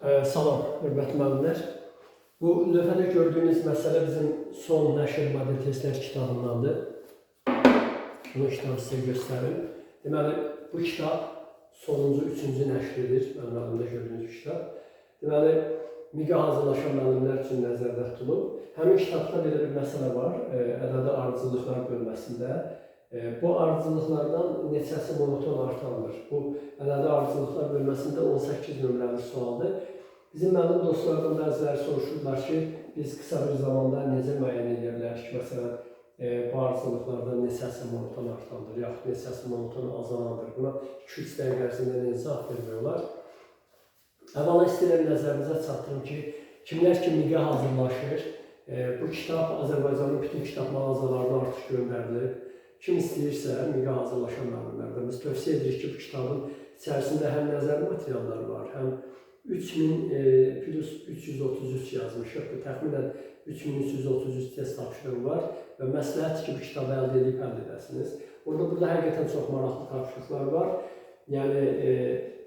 Salam, hörmətli müəllimlər. Bu lövhədə gördüyünüz məsələ bizim son nəşr model testlər kitabındandır. Bunu kitabı sizə göstərim. Deməli, bu kitab sonuncu, üçüncü nəşridir. Mənim əlimdə gördüyünüz kitab. Deməli, MİQə hazırlaşan müəllimlər üçün nəzərdə tutulub. Həmin kitabda belə bir məsələ var, ədədi ardıcıllıqlar bölməsində. Bu ardıcıllıqlardan neçəsi monoton artandır? Bu ədədi ardıcıllıqlar bölməsində 18 nömrəli sualdır. Bizim müəllim dostlardan bəziləri soruşurlar ki, biz qısa bir zamanda necə müəyyən edə bilərik ki, məsələn, bu ardıcıllıqlardan neçəsi monoton artandır, yaxud neçəsi monoton azalandır. Buna 2-3 dəqiqə ərzində necə cavab vermək olar? Əvvəla istəyirəm nəzərinizə çatdırım ki, kimlər ki MİQə hazırlaşır, bu kitab Azərbaycanın bütün kitab mağazalarına artıq göndərilib. Kim istəyirsə, MİQə hazırlaşan müəllimlərdən biz tövsiyə edirik ki, bu kitabın içərisində həm nəzəri materialları var, həm 3000 plus 333 yazmışıq. Bu təxminən 3333 test tapşırığı var və məsləhətdir ki, bu kitabı əldə edib həll edəsiniz. Burada həqiqətən çox maraqlı tapşırıqlar var. Yəni,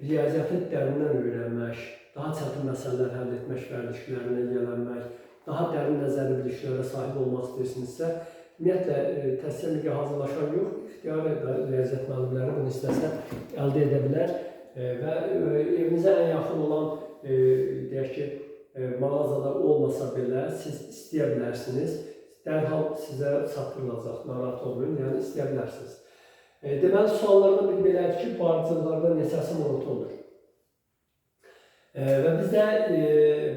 riyaziyyatı dərindən öyrənmək, daha çətin məsələlər həll etmək vərdişlərinə yiyələnmək, daha dərin nəzərli biliklərə sahib olmaq istəyirsinizsə, ümumiyyətlə, təhsil MİQə hazırlaşan yox, ixtiyari riyaziyyat müəllimləri bunu istəsə əldə edə bilər və evinizə ən yaxın olan, deyək ki, mağazada olmasa belə siz istəyə bilərsiniz. Dərhal sizə çatdırılacaq, narahat olmayın, yəni istəyə bilərsiniz. Deməli, suallardan biri belədir ki, bu ardıcıllıqlardan neçəsi monotondur? Və biz də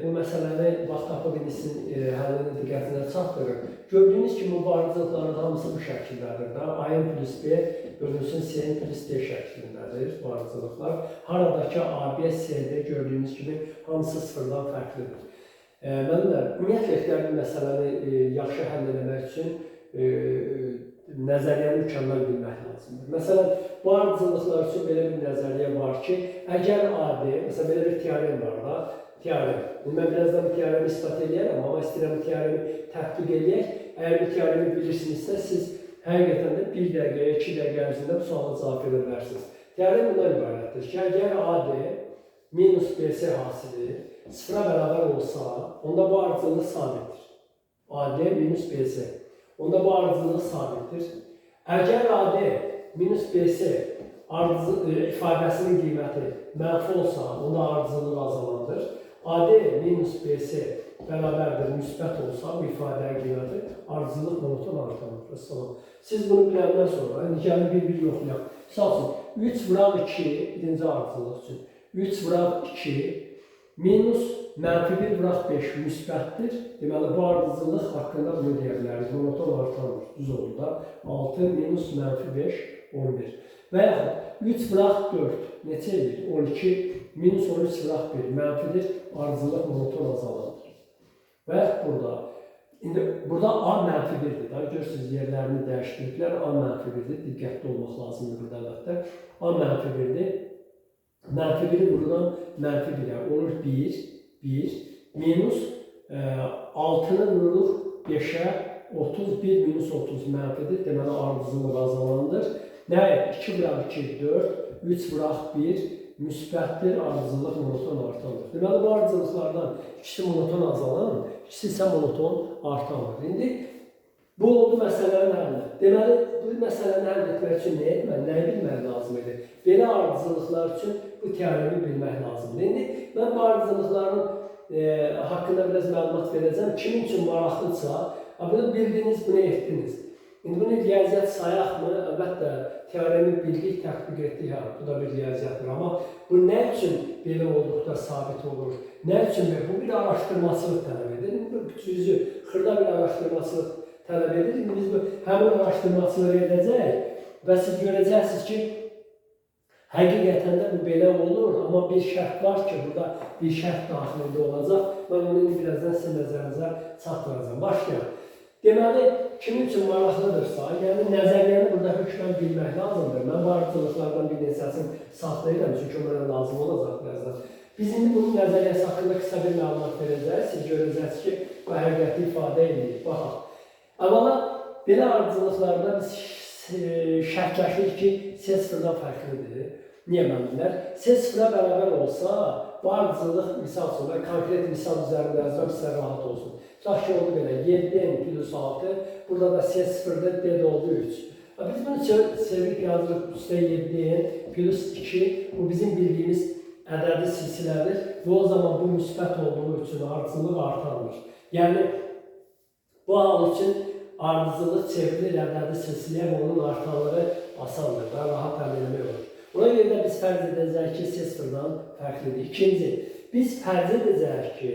bu məsələni vaxt tapıb inisin həllini diqqətinə çatdırır. Gördüyünüz kimi bu ardıcıllıqların hamısı bu şəkildədir. A-N plus B bölünsün C-N plus D şəklindədir bu ardıcıllıqlar. Haradakı A, B, C-D gördüyünüz kimi hamısı sıfırdan fərqlidir. Müəllimlər, ümumiyyətlə ixtiyari məsələni yaxşı həll etmək üçün nəzəriyyəni mükəmməl bilmək lazımdır. Məsələn, bu ardıcıllıqlar üçün belə bir nəzəriyyə var ki, əgər AD, məsələn, belə bir teorem var da, teorem. Mən birazdan bu teoremi ispat edəyərəm, amma istəyirəm bu teoremi tətbiq edək. Əgər bu teoremi bilirsinizsə, siz həqiqətən də 1 dəqiqə, 2 dəqiqə ərzində bu suala cavab edə bilərsiniz. Teorem bundan ibarətdir ki, əgər AD minus BC hasili sıfıra bərabər olsa, onda bu ardıcıllıq sabitdir. AD minus BC. Onda bu ardıcıllıq sabitdir. Əgər AD minus BC ifadəsinin qiyməti mənfi olsa, onda ardıcıllıq azalandır. AD minus BC bərabərdir, müsbət olsa, bu ifadənin qiyməti ardıcıllıq monoton artandır. Siz bunu biləndən sonra, gəlin bir-bir yoxlayaq. Misal üçün, 3 vuraq 2, birinci ardıcıllıq üçün. 3 vuraq 2 minus mənfi 1 vuraq 5 müsbətdir. Deməli, bu ardıcıllıq haqqında bunu deyə bilərik. Monoton artanır. Düz oldu da. 6 minus mənfi 5, 11. Və yaxud 3 vuraq 4 neçə edir? 12 minus 13 vuraq 1 mənfidir. Ardıcıllıq monoton azalanır. Və yaxud burada A mənfi 1-dir. Görürsünüz, yerlərini dəyişdiriklər. A mənfi 1-dir. Diqqətli olmaq lazımdır burada əlbəttə. A mənfi 1-dir. Mənfi 1-i vurulan mənfi 1-ə olur 1, minus 6-nı vururuq 5-ə, 31 minus 30 mənfidir. Deməli, ardıcıllıq azalandır. Nə? 2 vuraq 2, 4, 3 vuraq 1, müsbətdir, ardıcıllıq monoton artandır. Deməli, bu ardıcıllıqlardan ikisi monoton azalan, ikisi isə monoton artandır. İndi, bu oldu məsələnin həlli. Deməli, bu məsələni həll etmək üçün nə etmək, nəyi bilmək lazım edir? Belə ardıcıllıqlar üçün bu teoremi bilmək lazımdır. İndi, mən bu ardıcıllıqların haqqında biraz məlumat verəcəm. Kimin üçün maraqlıdsa, bunu bildiniz, bunu etdiniz. İndi bunu riyaziyyat sayaqmı? Əlbəttə, teoremi bildik, tətbiq etdik, bu da bir riyaziyyatdır. Amma bu nə üçün belə olduqda sabit olur? Nə üçün belə? Bu bir araşdırmacılıq tələb edir. Düzü, xırda bir araşdırmacılıq tələb edir. İndi biz həmin araşdırmacılığı edəcək və siz görəcəksiniz ki, həqiqətən də bu belə olur, amma bir şərt var ki, burada bir şərt daxilində olacaq. Mən onu birazdan sizin nəzərinizə çatdıracağım. Başlayaq. Deməli, kimin üçün maraqlıdırsa, yəni nəzəriyyəni burada hökmən bilmək lazımdır. Mən bu ardıcıllıqlardan bir neçəsini saxlayıram, çünki o mənə lazım olacaq birazdan. Biz indi bunun nəzəriyyəsi haqqında qısa bir məlumat verəcək. Siz görəcəksiniz ki, bu həqiqəti ifadə edilir. Baxaq. Əvvəla, belə ardıcıllıqlarda biz şərtləşirik ki, C0-dan fərqlidir. Niyə müəllimlər? C0-a bərabər olsa, bu ardıcıllıq misal üçün və konkret misal üzərində yazıram, sizə rahat olsun. Tutaq ki, oldu belə 7n plus 6, burada da S0'da D də oldu 3. Biz bunu çevirip yazırıq, üstə 7n plus 2, bu bizim bildiyimiz ədədi silsilədir və o zaman bu müsbət olduğu üçün ardıcıllıq artarmır. Yəni, bu hal üçün ardıcıllıq çevrilir ədədi silsiləyə və onun artanlığı asandır, daha rahat əldə etmək olur. Buna görə də biz fərz edəcəyik ki, S0'dan fərqlidir. İkinci, biz fərz edəcəyik ki,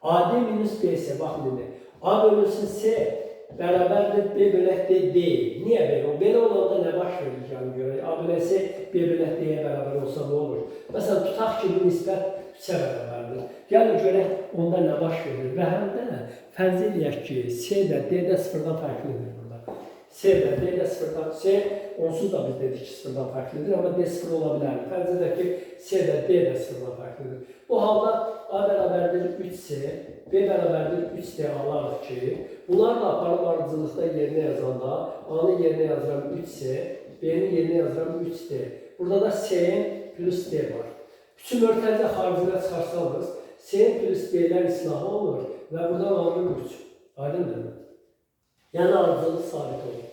AD minus BS, baxın indi, A bölünsün C bərabərdir B bölək D deyil. Niyə belə? Belə olanda nə baş verir yəni görək? A bölək C B bölək D-yə bərabər olsa nə olur? Məsələn, tutaq ki, bu nisbət 3-ə bərabərdir. Gəlin görək onda nə baş verir? Və həm də fərz edək ki, C də D də 0-dan fərqlidir burada. C də D də 0-dan, C onsuz da biz dedik ki 0-dan fərqlidir, amma D 0 ola bilər. Fərz edək ki, C də D də 0-dan fərqlidir. Bu halda A bərabərdir 3C, B bərabərdir 3D alarıq ki, bunlarla aparıb ardıcılıqda yerinə yazanda, A-nın yerinə yazıram 3C, B-nin yerinə yazıram 3D. Burada da C plus D var. Bütün mörtəzə xaricində çıxarsanız, C plus D-lər islah olunur və buradan alınır 3. Aydındır mı? Yəni ardıcılıq sabit olur.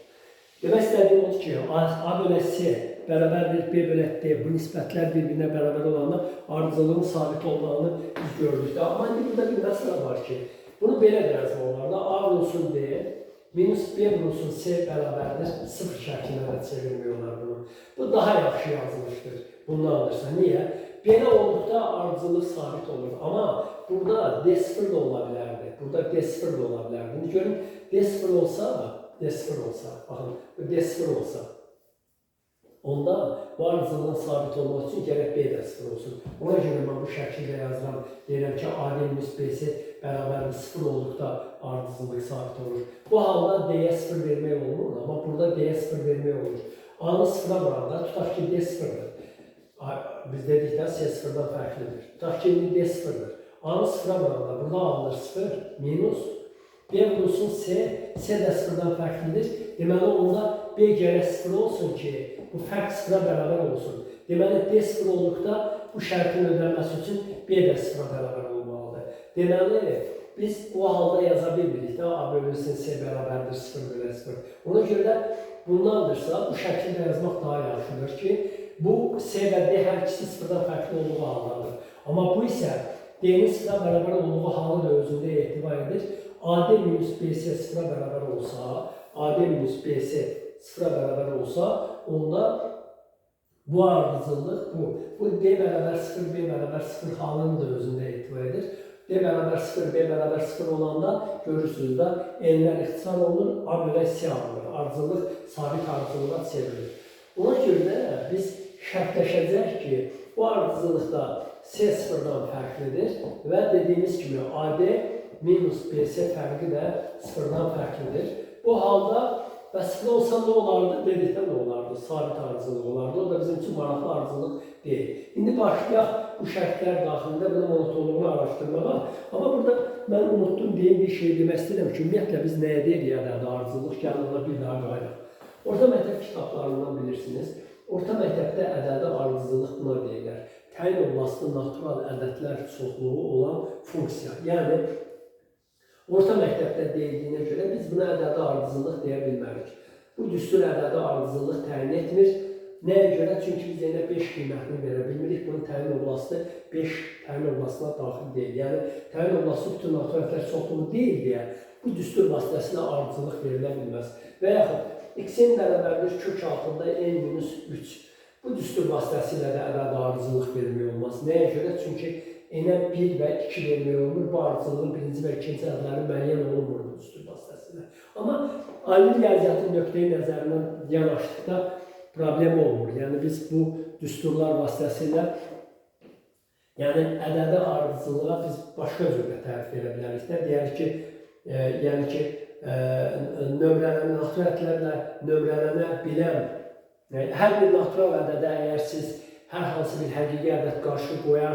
Demək istədiyim odur ki, A bölək C bərabərdir B bölək D, bu nisbətlər bir-birinə bərabər olanda ardıcılığın sabit olmağını biz gördük. Amma indi burada bir məsələ var ki, bunu belə də yazmaq olar da, A vurulsun D, minus B vurulsun C bərabərdir, 0 şəklinə də çevirmək olar bunu. Bu daha yaxşı yazılmışdır, bundan alırsa. Niyə? Belə olduqda ardıcılıq sabit olur. Amma burada D0 da ola bilərdi, burada D0 da ola bilərdi. İndi görün, D0 olsa, baxın, D0 olsa, onda bu ardıcılığın sabit olmaq üçün gərək B də 0 olsun. Ona görə mən bu şəkildə yazıram, deyirəm ki, AD minus BC bərabərdir 0 olduqda ardıcılıq sabit olur. Bu halda D-yə 0 vermək olmur, amma burada D-yə 0 vermək olur. A-nı 0-a vuranda, tutaq ki, D 0-dır. Biz dedikdən C 0-dan fərqlidir. Tutaq ki, indi D 0-dır. A-nı 0-a vuranda, burada alınır 0, minus B vurulsun C, C də 0-dan fərqlidir. Deməli, onda B gərək 0 olsun ki, bu fərq 0-a bərabər olsun. Deməli, D 0 olduqda bu şərtin ödənməsi üçün B də 0-a bərabər olmalıdır. Deməli, biz bu halda yaza bilmirik də, A bölünsün C bərabərdir 0 bölü 0. Ona görə də bundandirsə, bu şəkildə yazmaq daha yaxşıdır ki, bu C və D hər ikisi 0-dan fərqli olduğu haldadır. Amma bu isə D-nin 0-a bərabər olduğu halı da özündə etibar edir. AD minus BC 0-a bərabər olsa, AD minus BC 0-a bərabər olsa, onda bu ardıcıllıq, bu D bərabər 0, B bərabər 0 halını da özündə etibar edir. D bərabər 0, B bərabər 0 olanda görürsünüz də n-lər ixtisar olunur, A bölək C alınır. Ardıcıllıq sabit ardıcıllığa çevrilir. Ona görə də biz şərtləşəcək ki, bu ardıcıllıqda C 0-dan fərqlidir və dediyimiz kimi AD minus BC fərqi də 0-dan fərqlidir. Bu halda və 0 olsa nə olardı? Dedikdə nə olardı? Sabit ardıcıllıq olardı. O da bizim üçün maraqlı ardıcıllıq deyil. İndi başlayaq bu şərtlər daxilində bunun monotonluğunu araşdırmağa. Amma burada mən unuttum deyim bir şey demək istəyirəm ki, ümumiyyətlə biz nəyə deyirik ədədi ardıcıllıq? Gəlin ona bir daha qayaq. Orta məktəb kitablarından bilirsiniz. Orta məktəbdə ədədi ardıcıllıq buna deyirlər. Təyin olunması natural ədədlər çoxluğu olan funksiya. Yəni, orta məktəbdə deyildiyinə görə biz buna ədədi ardıcıllıq deyə bilmərik. Bu düstur ədədi ardıcıllıq təyin etmir. Nəyə görə? Çünki biz yenə 5 qiymətini verə bilmirik. Bunun təyin olunması 5 təyin olunmasına daxil deyil. Yəni, təyin olunması bütün natural ədədlər çoxluğu deyil deyə bu düstur vasitəsilə ardıcıllıq verilə bilməz. Və yaxud, x-in bərabərdir kök altında n-3. Bu düstur vasitəsilə də ədədi ardıcıllıq vermək olmaz. Nəyə görə? Çünki n-ə 1 və 2 vermək olmur. Bu ardıcıllığın birinci və ikinci ədədləri müəyyən olunmur bu düstur vasitəsilə. Amma ayrı riyaziyyatın nöqteyi nəzərindən yanaşdıqda problem olmur. Yəni biz bu düsturlar vasitəsilə ədədi ardıcıllığa biz başqa cürdə tərif edə bilərik də. Deyək ki, natural ədədlərlə nömrələnə bilən hər bir natural ədədə əgər siz hər hansı bir həqiqi ədəd qarşı qoya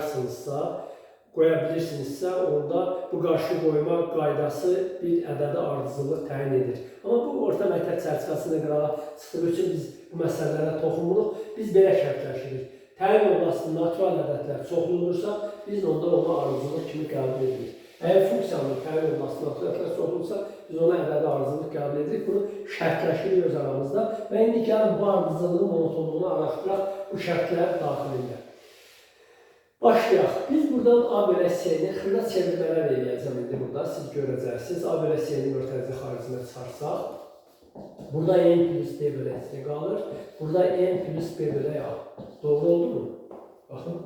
bilirsinizsə, onda bu qarşı qoyma qaydası bir ədədi ardıcıllıq təyin edir. Amma bu orta məktəb çərçivəsində qırağa çıxdığı üçün biz bu məsələlərə toxunmuruq. Biz belə şərtləşirik. Təyin olunan yolası natural ədədlər çoxlunursa, biz onda onu ardıcıllıq kimi qəbul edirik. Əgər funksiyanın təyin yolası natural ədədlər çoxlunursa, biz ona ədədi ardıcıllıq qəbul edirik. Bunu şərtləşirik öz aramızda və indi gəlin bu ardıcıllığın monotonluğunu araşdıraq bu şərtlər daxilində. Başlayaq. Biz buradan A bölü S-ni xırda çevirmələr eləyəcəm indi burada. Siz görəcəksiniz. A bölü S-ni mötərizə xaricinə çıxarsaq, burada n plus D bölü S qalır. Burada n plus B bölü A. Doğru oldu mu? Baxın.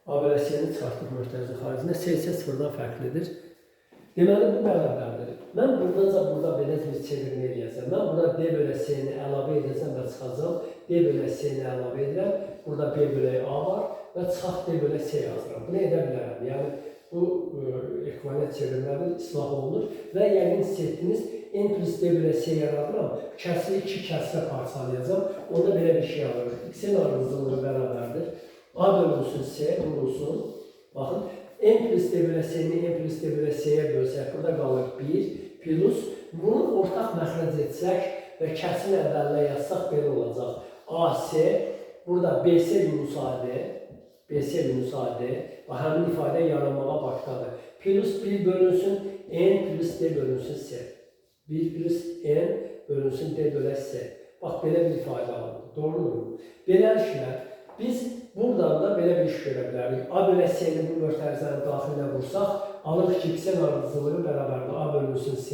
A bölü S-ni çıxartdıq mötərizə xaricinə. S isə sıfırdan fərqlidir. Deməli, bu bərabərdir. Mən burada belə bir çevirmə eləyəcəm. Mən burada D bölü S-ni əlavə edəcəm və çıxacam. D bölü S-ni əlavə edirəm. Burada B bölü A var və çıxaq D bölü S yazıram. Bunu edə bilərəm. Yəni, bu ekvivalent çevirmədir, islah olunur və yəqin hiss etdiniz, n plus D bölü S yaradıram. Kəsiri 2 kəsirə parçalayacam. Onda belə bir şey alırıq. X-in ardıcıllığı bərabərdir. A bölünsün S, vurulsun. Baxın. N plus D bölü S-ni N plus D bölü S-yə bölsək, burada qalır 1 plus. Bunu ortaq məxrəc etsək və kəsin əvvəlinə yazsaq belə olacaq. AC, burada BC minus AD, BC minus AD və həmin ifadə yaranmağa başladı. Plus 1 bölünsün, N plus D bölünsün S. 1 plus N bölünsün D bölü S. Bax, belə bir ifadə alındı. Doğru mu? Beləliklə, biz buradan da belə bir iş görə bilərik. A bölü S-ni bu mötərizənin daxilinə vursaq, alırıq ki, X-in ardıcıllığı bərabərdir. A bölünsün S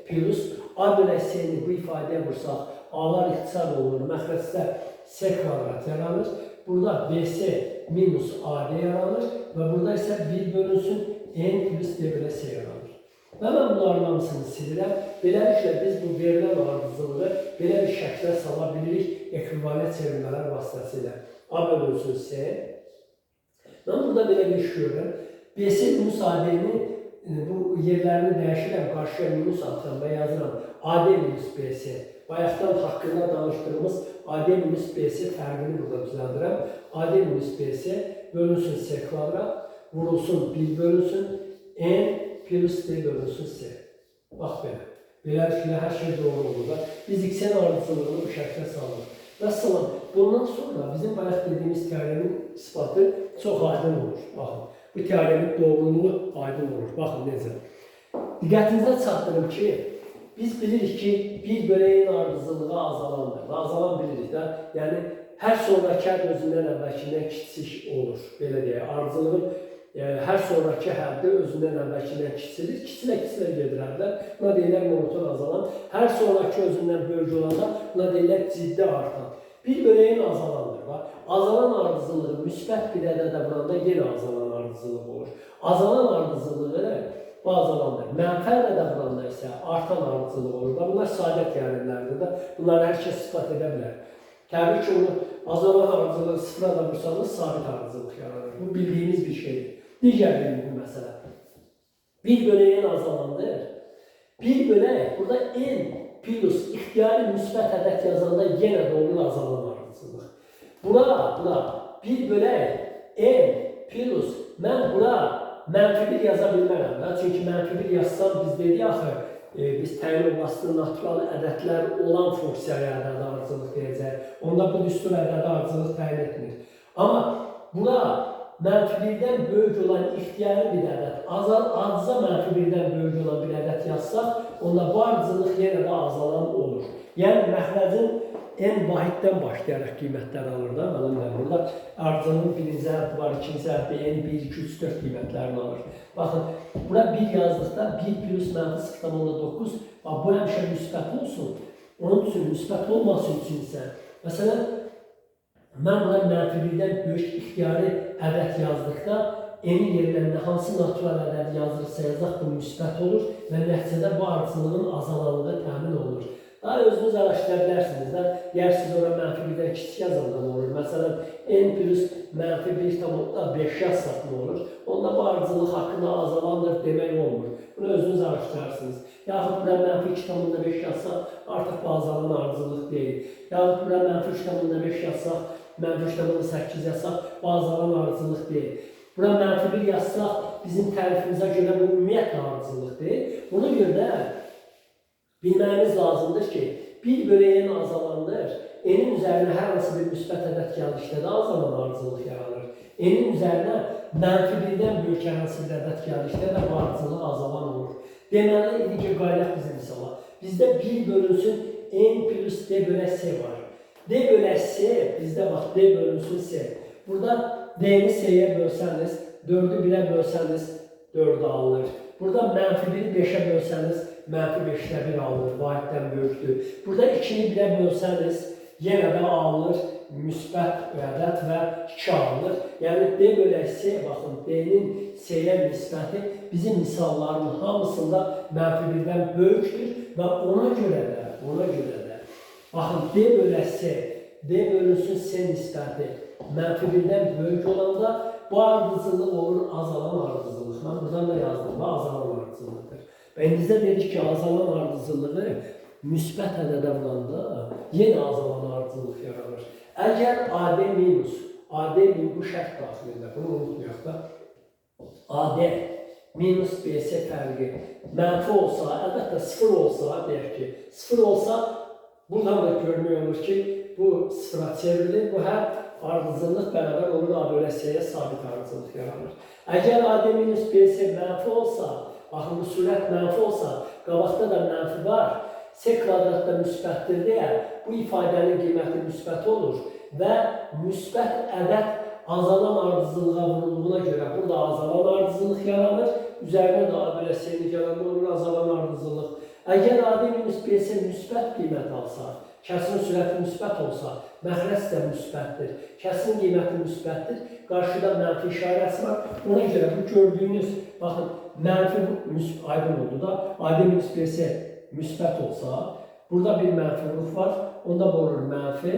plus A bölü S-ni bu ifadəyə vursaq, A-lar ixtisar olunur. Məxrəcdə S kvadrat yaranır. Burada BC minus AD yaranır və burada isə 1 bölünsün N plus D bölü S yaranır. Və mən bunların hamısını silirəm. Beləliklə, biz bu verilən ardıcılığı belə bir şəklə sala bilirik ekvivalent çevirmələr vasitəsilə. A bölünsün S. Mən burada belə bir iş görürəm. BC minus AD-ni bu yerlərini dəyişirəm, qarşıya minus atıram və yazıram. AD minus BC. Bayaqdan haqqında danışdığımız AD minus BC fərqini burada düzəldirəm. AD minus BC bölünsün S kvadrat, vurulsun 1 bölünsün N plus D bölünsün S. Bax belə. Beləliklə, hər şey doğru olur da. Biz X-in ardıcıllığını bu şəklə salırıq. Vəssalam, bundan sonra bizim bayaq dediyimiz teoremin isbatı çox aydın olur. Baxın, bu teoremin doğruluğu aydın olur. Baxın, necə? Diqqətinizə çatdırım ki, biz bilirik ki, 1 bölü n ardıcıllığı azalandır. Azalan bilirik də. Yəni, hər sonraki hədd özündən əvvəlkindən kiçik olur. Belə deyək, ardıcıllığın hər sonraki həddi özündən əvvəlkindən kiçilir. Kiçilə gedir hədlər. Buna deyilər monoton azalan. Hər sonraki özündən böyük olanda buna deyilər ciddi artan. 1 bölü n azalandır. Azalan ardıcıllığı müsbət bir ədədə vuranda yenə azalan ardıcıllığı olur. Azalan ardıcıllığı bu azalandır. Mənfi ədədə vuranda isə artan ardıcıllığı olur. Bunlar sadə teorimlərdir də. Bunları hər kəs ispat edə bilər. Təbii ki, onu azalan ardıcılığı sıfıra da vursanız sabit ardıcılıq yaranır. Bu bildiyimiz bir şeydir. Digər bir məsələ. 1 bölü n azalandır. 1 bölü burada n plus ixtiyari müsbət ədəd yazanda yenə də olur azalan ardıcılıq. Bura 1 bölü n plus mən bura mənfi 1 yaza bilmərəm da. Çünki mənfi 1 yazsam biz dedik axı biz təyin olmasının natural ədədlər olan funksiyaya ədədi ardıcılıq deyəcək. Onda bu düstur ədədi ardıcılıq təyin etmir. Amma bura mənfi 1-dən böyük olan ixtiyari bir ədəd, azca mənfi 1-dən böyük olan bir ədəd yazsaq, onda bu ardıcılıq yenə də azalan olur. Yəni, məxrəcin n vahiddən başlayaraq qiymətləri alır da, mənimlə burada ardıcılığın birinci həddi var, ikinci həddi, n 1, 2, 3, 4 qiymətlərini alır. Baxın, bura 1 yazdıqda 1 plus mənfi 0,9, bu həmişə müsbət olsun. Onun üçün müsbət olması üçün isə, məsələn, mən buna mənfi 1-dən böyük ixtiyari ədəd yazdıqda n-in yerlərində hansı natural ədəd yazırsa yazaq bu müsbət olur və nəticədə bu ardıcılığın azalanlığı təmin olunur. Daha özünüz araşdıra bilərsiniz də, yer siz ora mənfi 1-dən kiçik yazanda nə olur? Məsələn, n plus mənfi 1,5 yazsaq nə olur? Onda bu ardıcılıq haqqında azalandır demək olmur. Bunu özünüz araşdırarsınız. Yaxud bura mənfi 2,5 yazsaq artıq bu azalan ardıcılıq deyil. Yaxud bura mənfi 3,5 yazsaq, mənfi 3,8 yazsaq bu azalan ardıcılıq deyil. Bura mənfi 1 yazsaq bizim tərifimizə görə bu ümumiyyətlə ardıcılıq deyil. Buna görə bilməyimiz lazımdır ki, 1 bölü n azalandır. N-in üzərinə hər hansı bir müsbət ədəd gəldikdə də azalan ardıcılıq yaranır. yaranır. N'in üzərinə mənfi birdən böyük hər hansı bir ədəd gəldikdə də bu ardıcıllıq azalan olur. Deməli, indi ki, qaynaq bizim misala. Bizdə 1 bölünsün N plus D bölək C var. D bölək C, bizdə bax, D bölünsün C. Burada D'ni C'yə bölsəniz, 4'ü 1'ə bölsəniz, 4 alınır. Burada mənfi 1'i 5'ə bölsəniz, mənfi 5'də 1 alınır, vahiddən böyükdür. Burada 2'ni 1'ə bölsəniz, yenə də alınır, müsbət ədəd və 2 alınır. Yəni D bölək C, baxın, D'nin C-yə nisbəti bizim misalların hamısında mənfi 1'dən böyükdür və ona görə də, baxın, D bölək C, D bölünsün C nisbəti mənfi 1'dən böyük olanda bu ardıcıllıq olur azalan ardıcıllıq. Mən buradan da yazdım, bu azalan ardıcıllıqdır. Və indicə dedik ki, azalan ardıcıllığı müsbət ədədə vuranda yenə azalan ardıcıllıq yaranır. Əgər AD minus, AD min bu şərt daxilində, bunu unutmayaq da, AD minus BC fərqi mənfi olsa, əlbəttə 0 olsa, deyək ki, 0 olsa, buradan da görmək olur ki, bu 0'a çevrilir, bu hər ardıcıllıq bərabər olur A bölək C-yə sabit ardıcıllıq yaranır. Əgər AD minus BC mənfi olsa, baxın bu sürət mənfi olsa, qabaqda da mənfi var, C kvadratda müsbətdir deyə bu ifadənin qiyməti müsbət olur və müsbət ədəd azalan ardıcıllığa vurulduğuna görə burada azalan ardıcıllıq yaranır, üzərinə də A bölək C-ni gələn olur azalan ardıcıllıq. Əgər AD minus BC müsbət qiymət alsa, kəsin sürəti müsbət olsa, məxrəc də müsbətdir, kəsin qiyməti müsbətdir, qarşıda mənfi işarəsi var. Ona görə bu gördüyünüz, baxın, mənfi aydın oldu da, AD minus BC müsbət olsa, burada bir mənfi vuruq var, onda olur mənfi.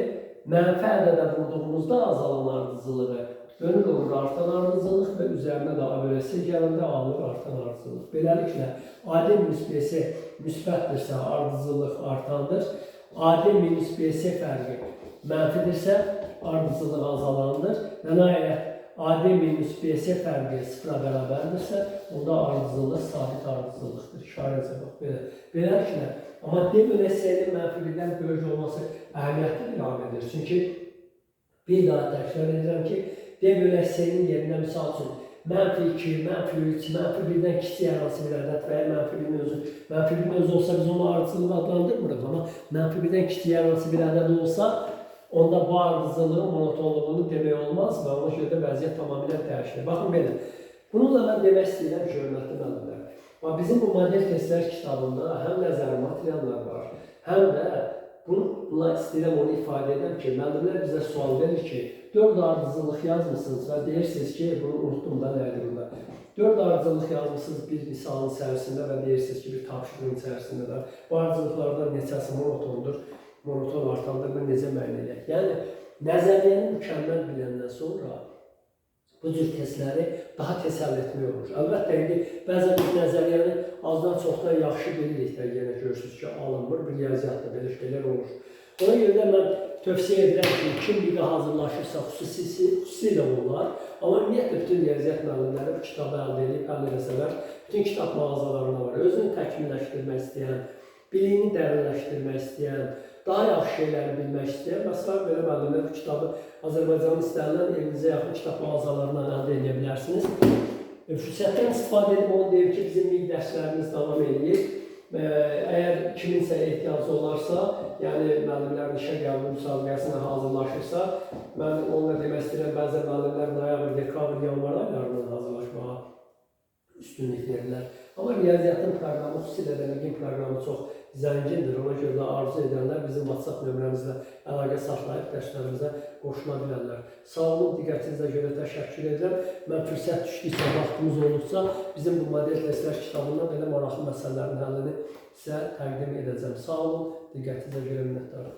Mənfi ədədə vurduğumuzda azalan ardıcılığı dönür olur artan ardıcıllıq və üzərinə də A bölək C gələndə alınır artan ardıcıllıq. Beləliklə, AD minus BC müsbətdirsə ardıcıllıq artandır. AD minus BC fərqi mənfidirsə ardıcıllıq azalandır. Və nəhayət AD minus BC fərqi 0'a bərabərdirsə, onda ardıcıllıq sabit ardıcıllıqdır. İşarəcə bax, belə. Beləliklə, amma D bölək C-nin mənfi 1'dən böyük olması əhəmiyyətli bir amildir. Çünki bir daha təkrar edirəm ki, D bölək C-nin yerinə misal üçün mənfi 2, mənfi 3, mənfi 1'dən kiçik hər hansı bir ədəd və ya mənfi 1'in özü olsa biz onu ardıcıllıq adlandırmırıq, amma mənfi 1'dən kiçik hər hansı bir ədəd olsa, onda bu ardıcıllığın monotonluğunu demək olmaz və ona görə də vəziyyət tamamilə dəyişir. Baxın belə, bununla mən demək istəyirəm ki, hörmətli müəllimlər, bizim bu model testlər kitabında həm nəzəri materiallar var, həm də bununla istəyirəm onu ifadə edəm ki, müəllimlər bizə sual verir ki, 4 ardıcıllıq yazmışsınız və deyirsiniz ki, bunu unuttum da nədir burada. 4 ardıcıllıq yazmışsınız bir misalın içərisində və deyirsiniz ki, bir tapşırığın içərisində də bu ardıcıllıqlardan neçəsi monotondur, monoton artandır və necə müəyyən edək. Yəni, nəzəriyyəni mükəmməl biləndən sonra bu cür testləri daha tez həll etmək olur. Əlbəttə, indi bəzən biz nəzəriyyəni azdan çoxdan yaxşı bilirik də yenə görürsünüz ki, alınmır, bir riyaziyyatda belə şeylər olur. Ona görə də mən tövsiyə edirəm ki, kim liqa hazırlaşırsa xüsusilə onlar, amma ümumiyyətlə bütün riyaziyyat müəllimləri bu kitabı əldə edib, həll edəsələr, bütün kitab mağazalarına var. Özünü təkmilləşdirmək istəyən, biliyini dərinləşdirmək istəyən, daha yaxşı şeyləri bilmək istəyən və s. belə müəllimlər bu kitabı Azərbaycanın istənilən evinizə yaxın kitab mağazalarından əldə edə bilərsiniz. Fürsətdən istifadə edib onu deyir ki, bizim ilk dərslərimiz davam edir. Əgər kiminsə ehtiyacı olarsa, yəni müəllimlərin işə qəbul müsabiqəsinə hazırlaşırsa, mən onunla demək istəyirəm, bəzən müəllimlər noyabr, dekabr, yanvar aylarından hazırlaşmağa üstünlük verirlər. Amma riyaziyyatın proqramı, xüsusilə də liqin proqramı çox zəngindir. Ona görə də arzu edənlər bizim WhatsApp nömrəmizlə əlaqə saxlayıb dərslərimizə qoşula bilərlər. Sağ olun, diqqətinizə görə təşəkkür edirəm. Mən fürsət düşdüksə, vaxtımız olursa, bizim bu model testlər kitabından belə maraqlı məsələlərin həllini sizə təqdim edəcəm. Sağ olun, diqqətinizə görə minnətdarım.